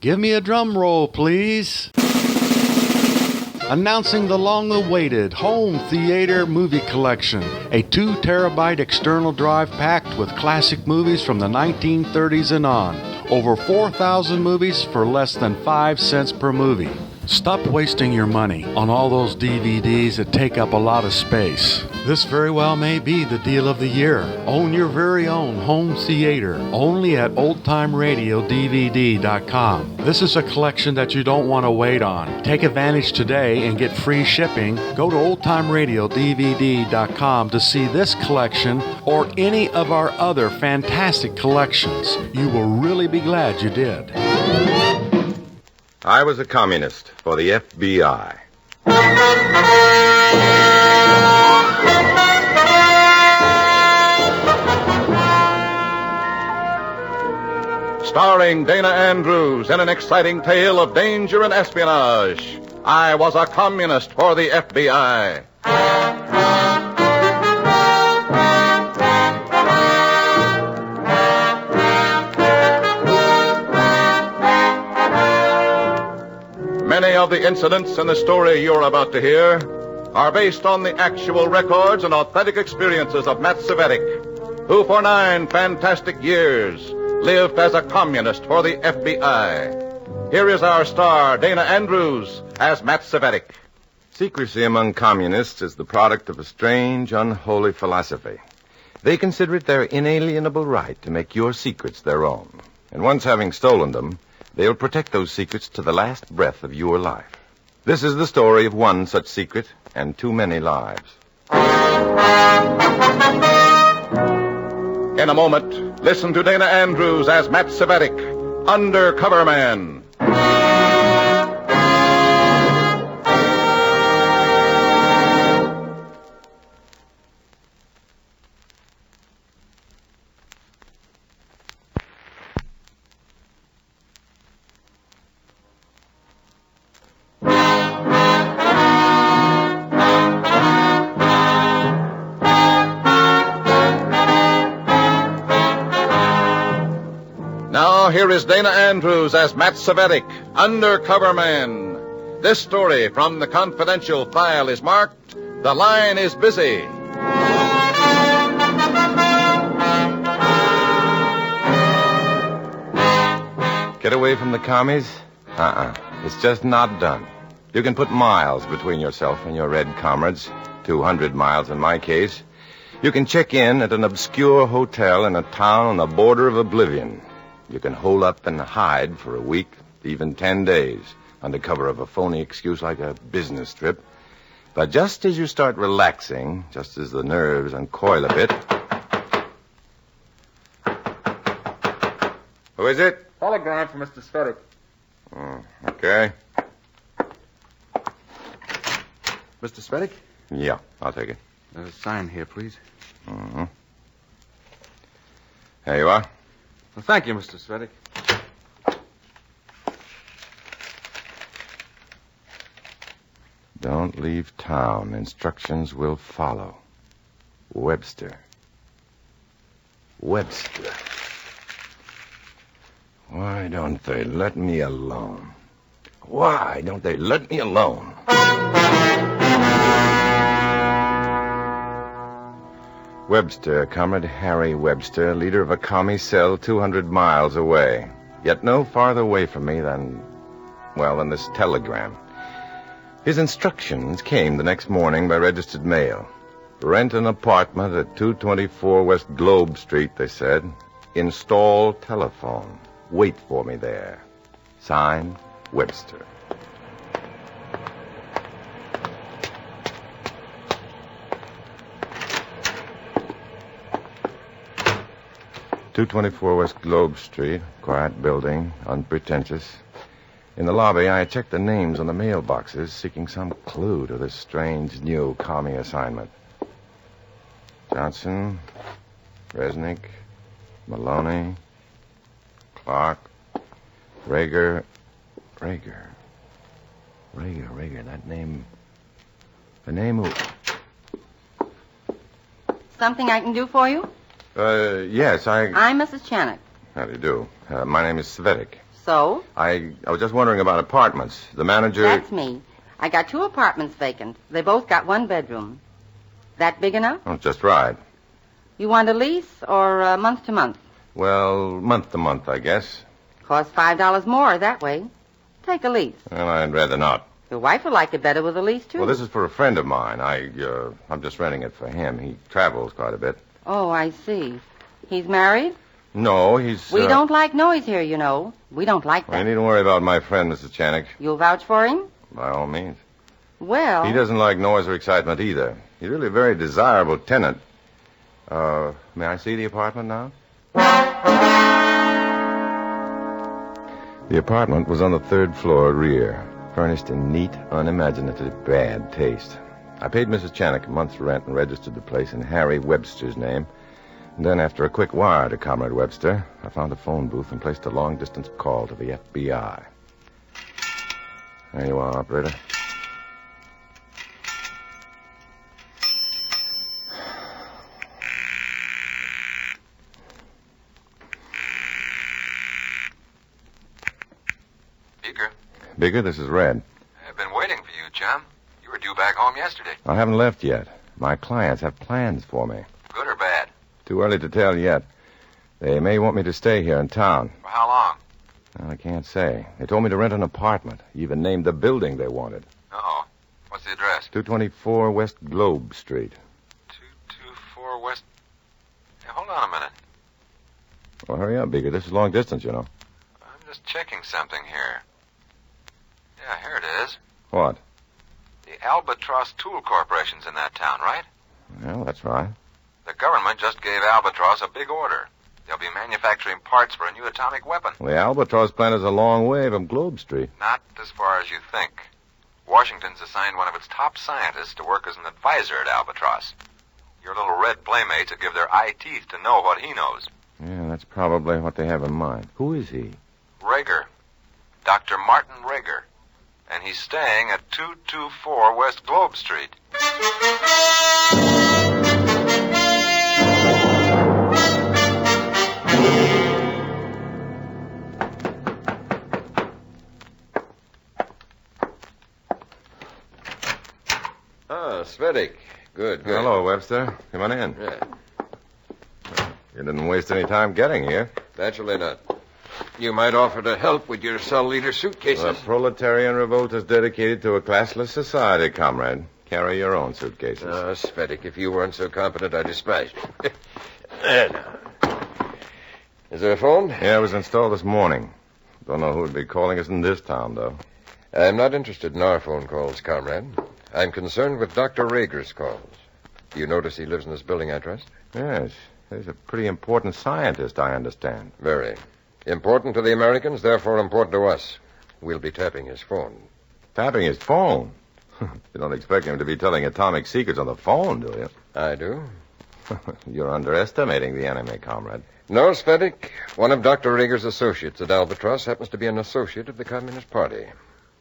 Give me a drum roll, please. Announcing the long-awaited home theater movie collection, a 2 terabyte external drive packed with classic movies from the 1930s and on. Over 4,000 movies for less than 5 cents per movie. Stop wasting your money on all those DVDs that take up a lot of space. This very well may be the deal of the year. Own your very own home theater, only at oldtimeradiodvd.com. This is a collection that you don't want to wait on. Take advantage today and get free shipping. Go to oldtimeradiodvd.com to see this collection or any of our other fantastic collections. You will really be glad you did. I was a communist for the FBI. Starring Dana Andrews in an exciting tale of danger and espionage. I was a communist for the FBI. Many of the incidents in the story you're about to hear are based on the actual records and authentic experiences of Matt Cvetic, who for 9 fantastic years lived as a communist for the FBI. Here is our star, Dana Andrews, as Matt Cvetic. Secrecy among communists is the product of a strange, unholy philosophy. They consider it their inalienable right to make your secrets their own. And once having stolen them, they'll protect those secrets to the last breath of your life. This is the story of one such secret and too many lives. In a moment, listen to Dana Andrews as Matt Cvetic, Undercover Man. Now, here is Dana Andrews as Matt Cvetic, Undercover Man. This story from the confidential file is marked, "The Line is Busy." Get away from the commies? It's just not done. You can put miles between yourself and your red comrades, 200 miles in my case. You can check in at an obscure hotel in a town on the border of oblivion. You can hole up and hide for a week, even 10 days, under cover of a phony excuse like a business trip. But just as you start relaxing, just as the nerves uncoil a bit... Who is it? Telegram for Mr. Cvetic. Oh, okay. Mr. Cvetic? Yeah, I'll take it. Sign here, please. Mm-hmm. There you are. Well, thank you, Mr. Cvetic. Don't leave town. Instructions will follow. Webster. Why don't they let me alone? Why don't they let me alone? Webster, Comrade Harry Webster, leader of a commie cell 200 miles away. Yet no farther away from me than this telegram. His instructions came the next morning by registered mail. Rent an apartment at 224 West Globe Street, they said. Install telephone. Wait for me there. Signed, Webster. .224 West Globe Street, quiet building, unpretentious. In the lobby, I checked the names on the mailboxes, seeking some clue to this strange new commie assignment. Johnson, Resnick, Maloney, Clark, Rager, that name... The name who... Something I can do for you? Yes, I'm Mrs. Channock. How do you do? My name is Cvetic. So? I was just wondering about apartments. The manager... That's me. I got 2 apartments vacant. They both got 1 bedroom. That big enough? Oh, just right. You want a lease or month to month? Well, month to month, I guess. Costs $5 more that way. Take a lease. Well, I'd rather not. Your wife will like it better with a lease, too. Well, this is for a friend of mine. I'm just renting it for him. He travels quite a bit. Oh, I see. He's married? No, he's... We don't like noise here, you know. We don't like Well, you that. needn't worry about my friend, Mrs. Chanik. You'll vouch for him? By all means. Well... He doesn't like noise or excitement either. He's really a very desirable tenant. May I see the apartment now? The apartment was on the 3rd floor rear, furnished in neat, unimaginative bad taste. I paid Mrs. Chanik a month's rent and registered the place in Harry Webster's name. And then, after a quick wire to Comrade Webster, I found a phone booth and placed a long-distance call to the FBI. There you are, operator. Bigger, this is Red. I've been waiting for you, chum. You were due back home yesterday. I haven't left yet. My clients have plans for me. Good or bad? Too early to tell yet. They may want me to stay here in town. For how long? Well, I can't say. They told me to rent an apartment. Even named the building they wanted. Uh-oh. What's the address? 224 West Globe Street. 224 West... Hey, hold on a minute. Well, hurry up, Bigger. This is long distance, you know. I'm just checking something here. Yeah, here it is. What? The Albatross Tool Corporation's in that town, right? Well, that's right. The government just gave Albatross a big order. They'll be manufacturing parts for a new atomic weapon. Well, the Albatross plant is a long way from Globe Street. Not as far as you think. Washington's assigned one of its top scientists to work as an advisor at Albatross. Your little red playmates would give their eye teeth to know what he knows. Yeah, that's probably what they have in mind. Who is he? Rager. Dr. Martin Rager. And he's staying at 224 West Globe Street. Cvetic. Good. Hello, Webster. Come on in. Yeah. You didn't waste any time getting here. Naturally not. You might offer to help with your cell leader suitcases. The proletarian revolt is dedicated to a classless society, comrade. Carry your own suitcases. Cvetic, if you weren't so competent, I'd despise you. There now. Is there a phone? Yeah, it was installed this morning. Don't know who would be calling us in this town, though. I'm not interested in our phone calls, comrade. I'm concerned with Dr. Rager's calls. Do you notice he lives in this building I trust? Yes. He's a pretty important scientist, I understand. Very. Important to the Americans, therefore important to us. We'll be tapping his phone. Tapping his phone? You don't expect him to be telling atomic secrets on the phone, do you? I do. You're underestimating the enemy, comrade. No, Cvetic. One of Dr. Rager's associates at Albatross happens to be an associate of the Communist Party.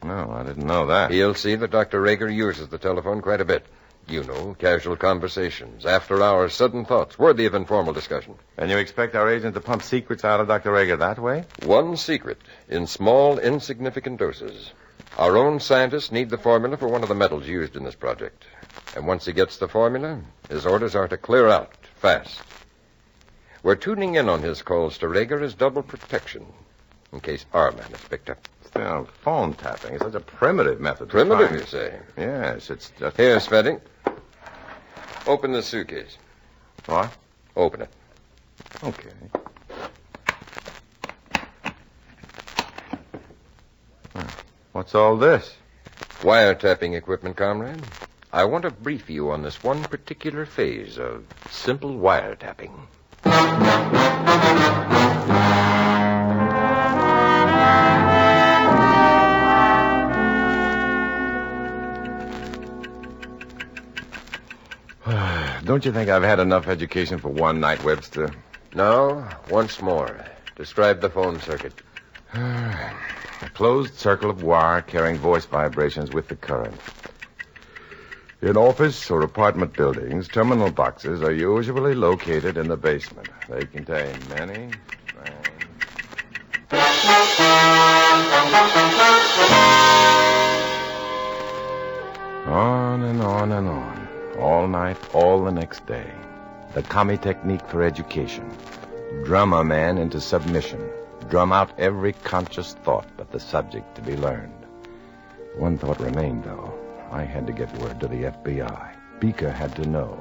No, I didn't know that. He'll see that Dr. Rager uses the telephone quite a bit. You know, casual conversations, after-hours sudden thoughts, worthy of informal discussion. And you expect our agent to pump secrets out of Dr. Rager that way? One secret, in small, insignificant doses. Our own scientists need the formula for one of the metals used in this project. And once he gets the formula, his orders are to clear out, fast. We're tuning in on his calls to Rager as double protection, in case our man is picked up. Still, phone tapping is such a primitive method. Primitive, you say? Yes, it's just... Here, Cvetic. Open this suitcase. What? Open it. Okay. What's all this? Wiretapping equipment, comrade. I want to brief you on this one particular phase of simple wiretapping. Don't you think I've had enough education for one night, Webster? Now, once more, describe the phone circuit. A closed circle of wire carrying voice vibrations with the current. In office or apartment buildings, terminal boxes are usually located in the basement. They contain many... until the next day. The commie technique for education. Drum a man into submission. Drum out every conscious thought but the subject to be learned. One thought remained, though. I had to get word to the FBI. Beaker had to know.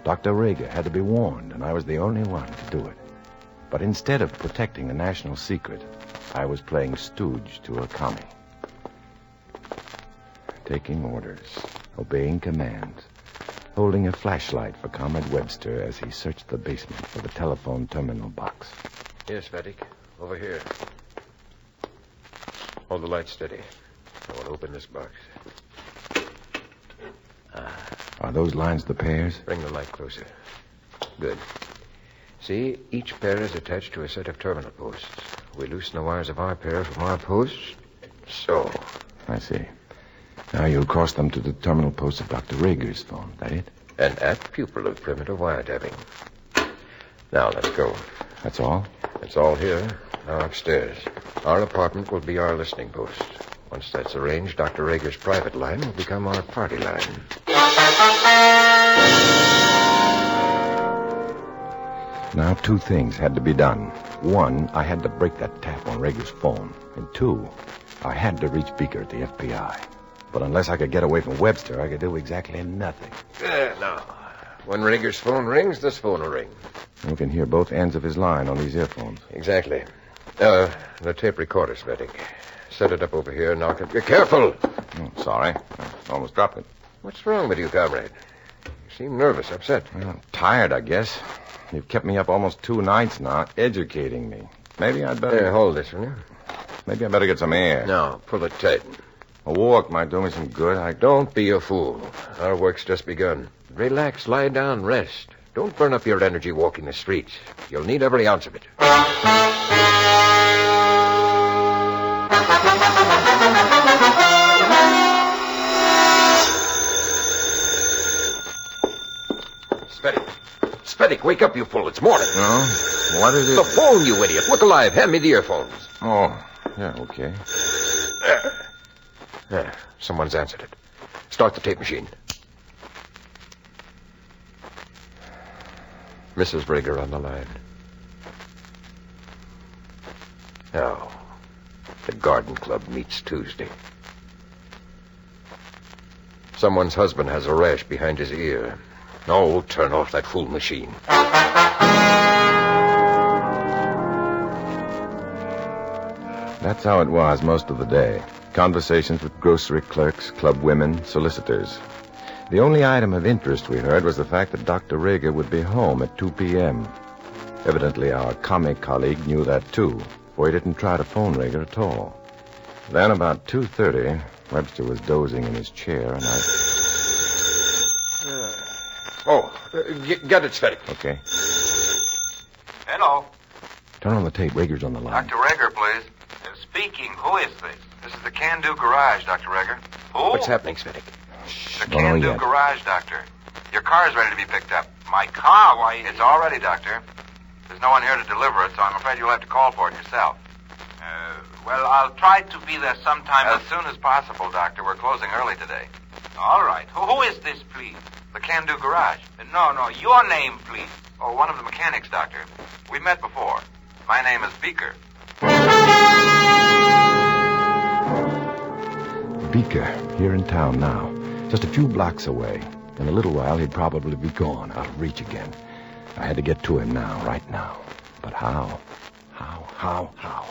Dr. Rager had to be warned, and I was the only one to do it. But instead of protecting a national secret, I was playing stooge to a commie. Taking orders, obeying commands, holding a flashlight for Comrade Webster as he searched the basement for the telephone terminal box. Yes, Cvetic. Over here. Hold the light steady. I want to open this box. Are those lines the pairs? Bring the light closer. Good. See, each pair is attached to a set of terminal posts. We loosen the wires of our pair from our posts. So. I see. Now you cross them to the terminal post of Dr. Rager's phone. That it? An apt pupil of primitive wiretapping. Now, let's go. That's all? It's all here. Now upstairs. Our apartment will be our listening post. Once that's arranged, Dr. Rager's private line will become our party line. Now, two things had to be done. One, I had to break that tap on Rager's phone. And two, I had to reach Beaker at the FBI. But unless I could get away from Webster, I could do exactly nothing. Now, when Rager's phone rings, this phone will ring. We can hear both ends of his line on these earphones. Exactly. The tape recorder, Cvetic. Set it up over here and knock it. Be careful! Oh, sorry. I almost dropped it. What's wrong with you, comrade? You seem nervous, upset. Well, I'm tired, I guess. You've kept me up almost 2 nights now, educating me. Maybe I'd better... Here, hold this, will you? Maybe I'd better get some air. No, pull it tight. A walk might do me some good. Don't be a fool. Our work's just begun. Relax, lie down, rest. Don't burn up your energy walking the streets. You'll need every ounce of it. Cvetic, wake up, you fool. It's morning. No? What is it? The phone, you idiot. Look alive. Hand me the earphones. Oh, yeah, okay. There. Someone's answered it. Start the tape machine. Mrs. Rager on the line. Now, the garden club meets Tuesday. Someone's husband has a rash behind his ear. No, turn off that fool machine. That's how it was most of the day. Conversations with grocery clerks, club women, solicitors. The only item of interest we heard was the fact that Dr. Rager would be home at 2 p.m. Evidently, our comic colleague knew that, too, for he didn't try to phone Rager at all. Then, about 2:30, Webster was dozing in his chair, and I... Get it, Cvetic. Okay. Hello. Turn on the tape. Rager's on the line. Dr. Rager, please. Speaking. Who is this? This is the Can-Do Garage, Dr. Rager. Who? What's happening, Cvetic? The Can-Do Garage, Doctor. Your car's ready to be picked up. My car? Why, it's all ready, Doctor. There's no one here to deliver it, so I'm afraid you'll have to call for it yourself. Well, I'll try to be there sometime as soon as possible, Doctor. We're closing early today. All right. Who is this, please? The Can-Do Garage. No, your name, please. Oh, one of the mechanics, Doctor. We've met before. My name is Beaker. Beaker, here in town now. Just a few blocks away. In a little while, he'd probably be gone, out of reach again. I had to get to him now, right now. But how? How?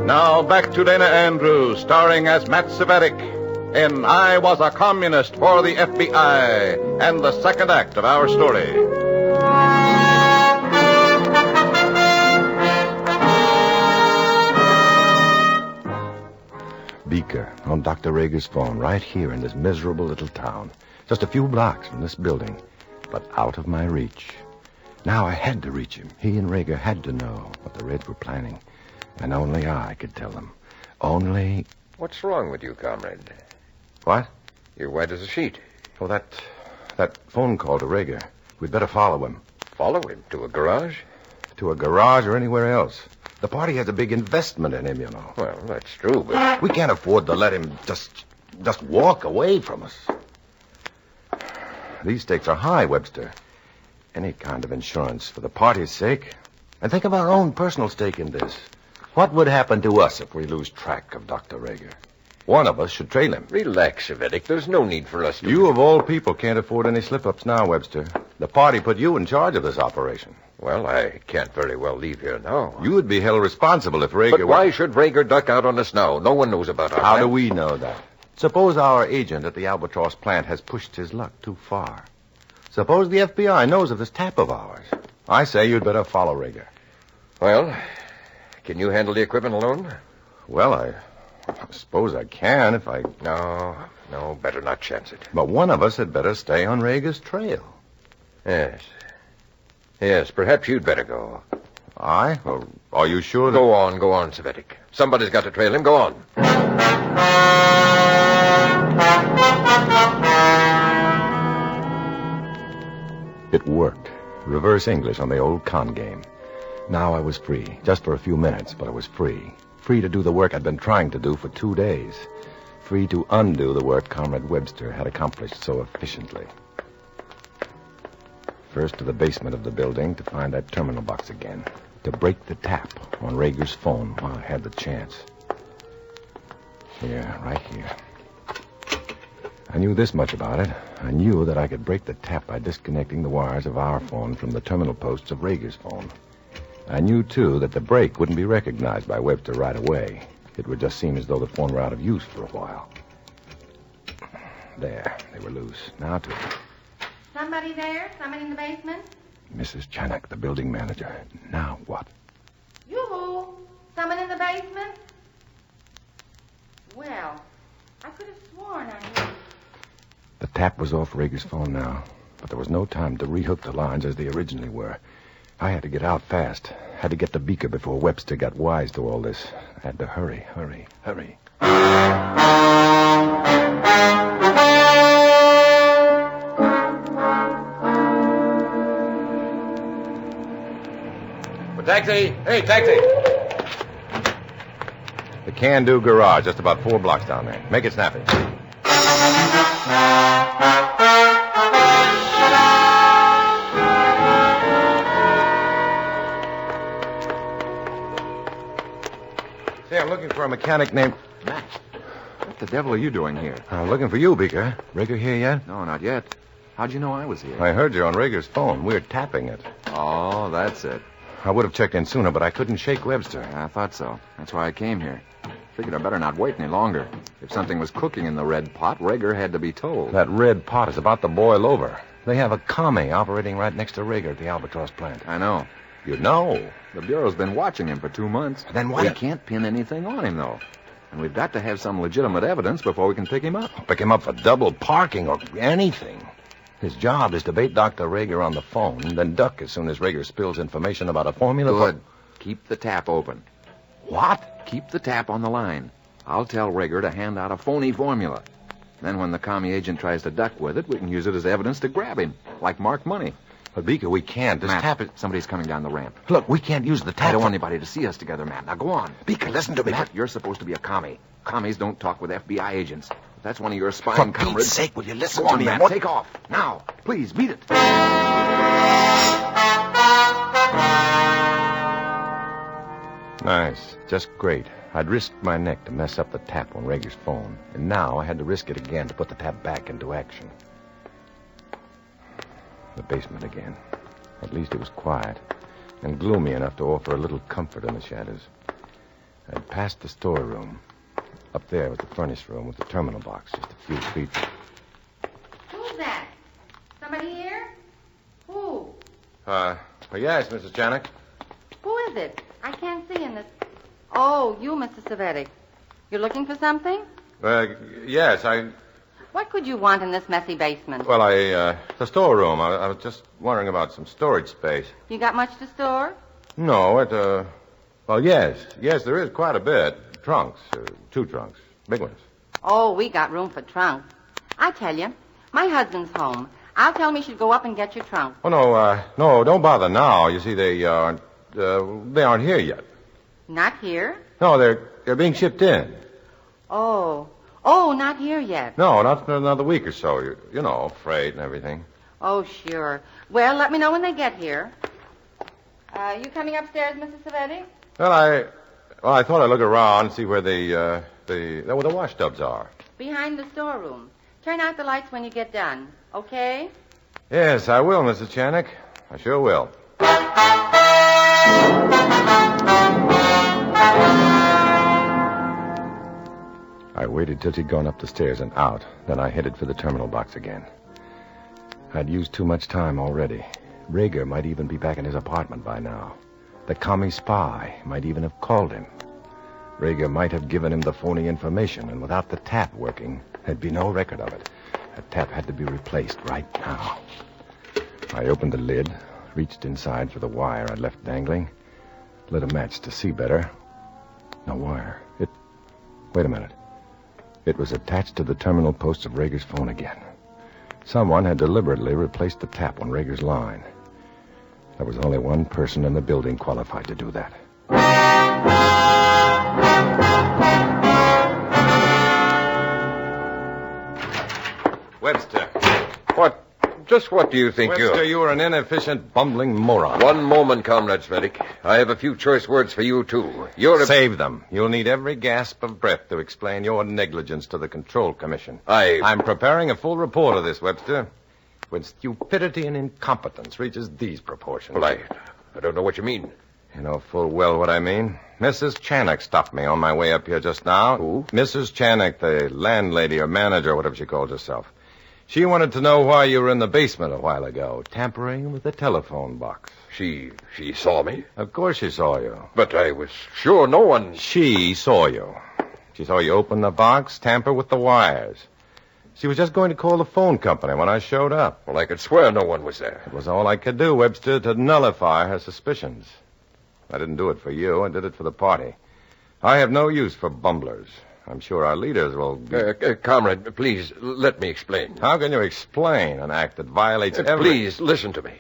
Now back to Dana Andrews, starring as Matt Cvetic in I Was a Communist for the FBI, and the second act of our story. Beaker, on Dr. Rager's phone, right here in this miserable little town. Just a few blocks from this building, but out of my reach. Now I had to reach him. He and Rager had to know what the Reds were planning. And only I could tell them. Only... What's wrong with you, comrade? What? You're white as a sheet. Oh, that phone call to Rager. We'd better follow him. Follow him to a garage? To a garage or anywhere else. The party has a big investment in him, you know. Well, that's true, but... We can't afford to let him just walk away from us. These stakes are high, Webster. Any kind of insurance for the party's sake. And think of our own personal stake in this. What would happen to us if we lose track of Dr. Rager? One of us should trail him. Relax, Cvetic. There's no need for us to... You, of all people, can't afford any slip-ups now, Webster. The party put you in charge of this operation. Well, I can't very well leave here now. You would be held responsible if Rager... But why should Rager duck out on us now? No one knows about our How plan. do we know that? Suppose our agent at the Albatross plant has pushed his luck too far. Suppose the FBI knows of this tap of ours. I say you'd better follow Rager. Well, can you handle the equipment alone? Well, I suppose I can if I... No, better not chance it. But one of us had better stay on Rager's trail. Yes, perhaps you'd better go. I? Well, are you sure that... Go on, Cvetic. Somebody's got to trail him. Go on. It worked. Reverse English on the old con game. Now I was free. Just for a few minutes, but I was free. Free to do the work I'd been trying to do for 2 days. Free to undo the work Comrade Webster had accomplished so efficiently. First to the basement of the building to find that terminal box again. To break the tap on Rager's phone while I had the chance. Here, right here. I knew this much about it. I knew that I could break the tap by disconnecting the wires of our phone from the terminal posts of Rager's phone. I knew, too, that the break wouldn't be recognized by Webster right away. It would just seem as though the phone were out of use for a while. There, they were loose. Now to it. Somebody there? Somebody in the basement? Mrs. Chanak, the building manager. Now what? Yoo-hoo! Someone in the basement? Well, I could have sworn I knew. The tap was off Rager's phone now, but there was no time to rehook the lines as they originally were. I had to get out fast. Had to get the beaker before Webster got wise to all this. I had to hurry. Taxi! Hey, taxi! The Can-Do Garage, just about 4 blocks down there. Make it snappy. Say, I'm looking for a mechanic named... Matt, what the devil are you doing here? I'm looking for you, Beaker. Rager here yet? No, not yet. How'd you know I was here? I heard you on Rager's phone. We're tapping it. Oh, that's it. I would have checked in sooner, but I couldn't shake Webster. I thought so. That's why I came here. Figured I better not wait any longer. If something was cooking in the red pot, Rager had to be told. That red pot is about to boil over. They have a commie operating right next to Rager at the Albatross plant. I know. You know? The Bureau's been watching him for 2 months. Then why... We can't pin anything on him, though. And we've got to have some legitimate evidence before we can pick him up. Pick him up for double parking or anything. His job is to bait Dr. Rager on the phone, then duck as soon as Rager spills information about a formula Good. Keep the tap open. What? Keep the tap on the line. I'll tell Rager to hand out a phony formula. Then when the commie agent tries to duck with it, we can use it as evidence to grab him, like marked money. But, Beaker, we can't. This Matt, tap is... somebody's coming down the ramp. Look, we can't use the tap. I don't want anybody to see us together, Matt. Now go on. Beaker, listen to me. Matt, you're supposed to be a commie. Commies don't talk with FBI agents. If that's one of your spying For comrades... Pete's sake, will you listen Go to on, me? Matt. Take off. Now. Please, beat it. Nice. Just great. I'd risked my neck to mess up the tap on Rager's phone, and now I had to risk it again to put the tap back into action. The basement again. At least it was quiet and gloomy enough to offer a little comfort in the shadows. I'd passed the storeroom. Up there was the furnace room with the terminal box, just a few feet. Who's that? Somebody here? Who? Yes, Mrs. Chanak. Who is it? I can't see in this... Oh, you, Mr. Cvetic. You're looking for something? Yes, What could you want in this messy basement? Well, the storeroom. I was just wondering about some storage space. You got much to store? No, well, yes. Yes, there is quite a bit. Trunks. 2 trunks. Big ones. Oh, we got room for trunks. I tell you, my husband's home. I'll tell him he should go up and get your trunk. Oh, no, don't bother now. You see, they aren't here yet. Not here? No, they're being shipped in. Oh, not here yet. No, not for another week or so. You know, freight and everything. Oh, sure. Well, let me know when they get here. You coming upstairs, Mrs. Cvetic? Well, I thought I'd look around and see where where the wash tubs are. Behind the storeroom. Turn out the lights when you get done, okay? Yes, I will, Mrs. Cvetic. I sure will. I waited till she'd gone up the stairs and out. Then I headed for the terminal box again. I'd used too much time already. Rager might even be back in his apartment by now. The commie spy might even have called him. Rager might have given him the phony information, and without the tap working, there'd be no record of it. That tap had to be replaced right now. I opened the lid, reached inside for the wire I'd left dangling, lit a match to see better. No wire. Wait a minute. It was attached to the terminal post of Rager's phone again. Someone had deliberately replaced the tap on Rager's line. There was only one person in the building qualified to do that. Webster. What? Just what do you think Webster, you are an inefficient, bumbling moron. One moment, Comrade Cvetic. I have a few choice words for you, too. Save them. You'll need every gasp of breath to explain your negligence to the Control Commission. I'm preparing a full report of this, Webster. When stupidity and incompetence reaches these proportions. Well, I don't know what you mean. You know full well what I mean. Mrs. Cvetic stopped me on my way up here just now. Who? Mrs. Cvetic, the landlady or manager, whatever she calls herself. She wanted to know why you were in the basement a while ago, tampering with the telephone box. She saw me? Of course she saw you. But I was sure no one... She saw you. She saw you open the box, tamper with the wires. She was just going to call the phone company when I showed up. Well, I could swear no one was there. It was all I could do, Webster, to nullify her suspicions. I didn't do it for you. I did it for the party. I have no use for bumblers. I'm sure our leaders will be... Comrade, please, let me explain. How can you explain an act that violates every... Please, listen to me.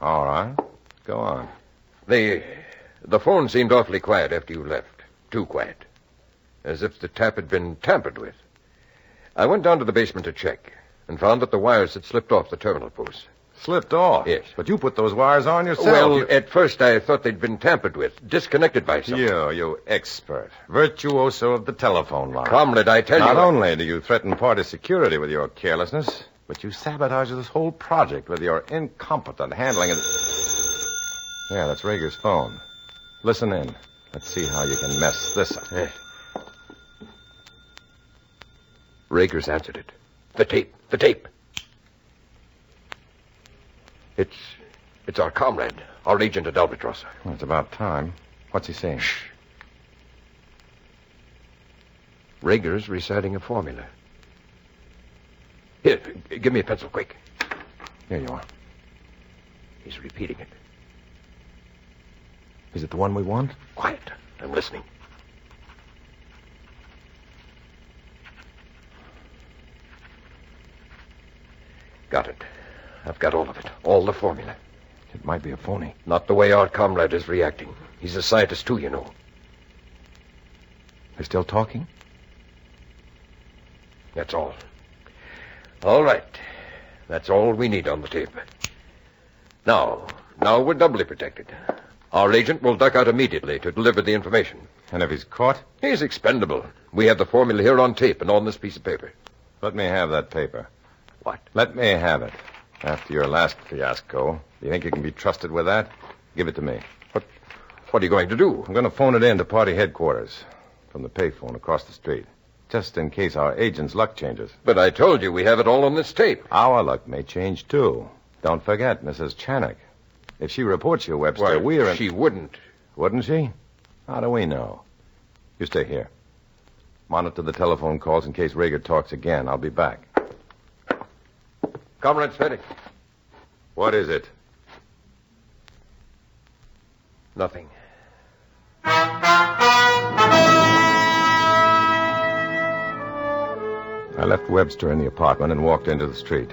All right. Go on. The phone seemed awfully quiet after you left. Too quiet. As if the tap had been tampered with. I went down to the basement to check and found that the wires had slipped off the terminal post. Slipped off? Yes. But you put those wires on yourself. Well, at first I thought they'd been tampered with, disconnected by something. You expert. Virtuoso of the telephone line. Comrade, I tell you... Not only do you threaten party security with your carelessness, but you sabotage this whole project with your incompetent handling of... Yeah, that's Rager's phone. Listen in. Let's see how you can mess this up. Yes. Rager's answered it. The tape. It's our comrade, our agent at Albatross. Well, it's about time. What's he saying? Shh. Rager's reciting a formula. Here, give me a pencil, quick. Here you are. He's repeating it. Is it the one we want? Quiet. I'm listening. Got it. I've got all of it. All the formula. It might be a phony. Not the way our comrade is reacting. He's a scientist, too, you know. They're still talking? That's all. All right. That's all we need on the tape. Now we're doubly protected. Our agent will duck out immediately to deliver the information. And if he's caught? He's expendable. We have the formula here on tape and on this piece of paper. Let me have that paper. What? Let me have it. After your last fiasco, do you think you can be trusted with that? Give it to me. What are you going to do? I'm going to phone it in to party headquarters from the payphone across the street, just in case our agent's luck changes. But I told you we have it all on this tape. Our luck may change, too. Don't forget Mrs. Cvetic. If she reports you, Webster, Well, we're in... She wouldn't. Wouldn't she? How do we know? You stay here. Monitor the telephone calls in case Rager talks again. I'll be back. Comrade Cvetic. What is it? Nothing. I left Webster in the apartment and walked into the street.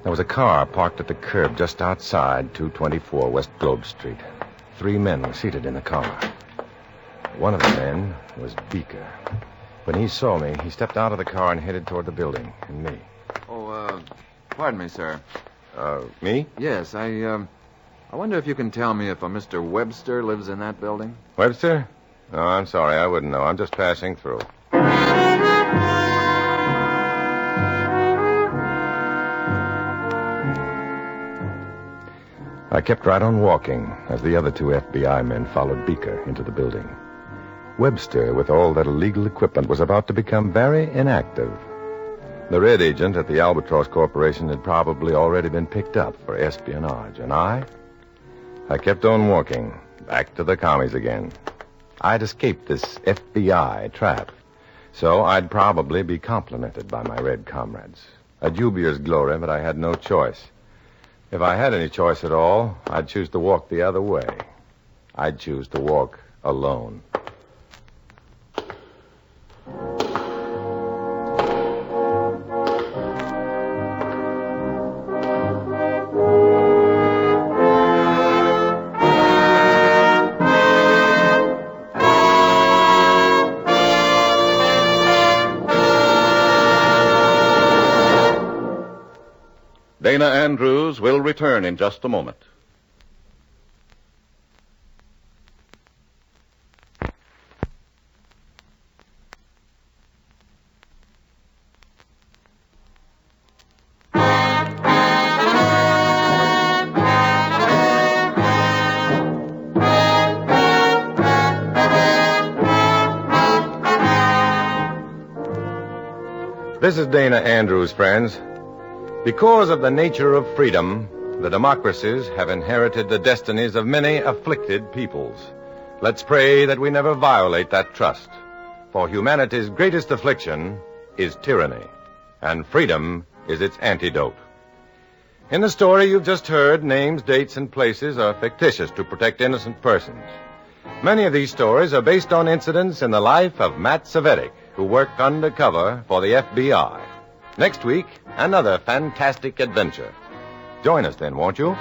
There was a car parked at the curb just outside 224 West Globe Street. 3 men were seated in the car. One of the men was Beaker. When he saw me, he stepped out of the car and headed toward the building, and me. Oh, pardon me, sir. Me? Yes, I wonder if you can tell me if a Mr. Webster lives in that building? Webster? No, I'm sorry, I wouldn't know. I'm just passing through. I kept right on walking as the other 2 FBI men followed Beaker into the building. Webster, with all that illegal equipment, was about to become very inactive. The red agent at the Albatross Corporation had probably already been picked up for espionage, and I kept on walking, back to the commies again. I'd escaped this FBI trap, so I'd probably be complimented by my red comrades. A dubious glory, but I had no choice. If I had any choice at all, I'd choose to walk the other way. I'd choose to walk alone. Dana Andrews will return in just a moment. This is Dana Andrews, friends. Because of the nature of freedom, the democracies have inherited the destinies of many afflicted peoples. Let's pray that we never violate that trust. For humanity's greatest affliction is tyranny, and freedom is its antidote. In the story you've just heard, names, dates, and places are fictitious to protect innocent persons. Many of these stories are based on incidents in the life of Matt Cvetic, who worked undercover for the FBI. Next week, another fantastic adventure. Join us then, won't you?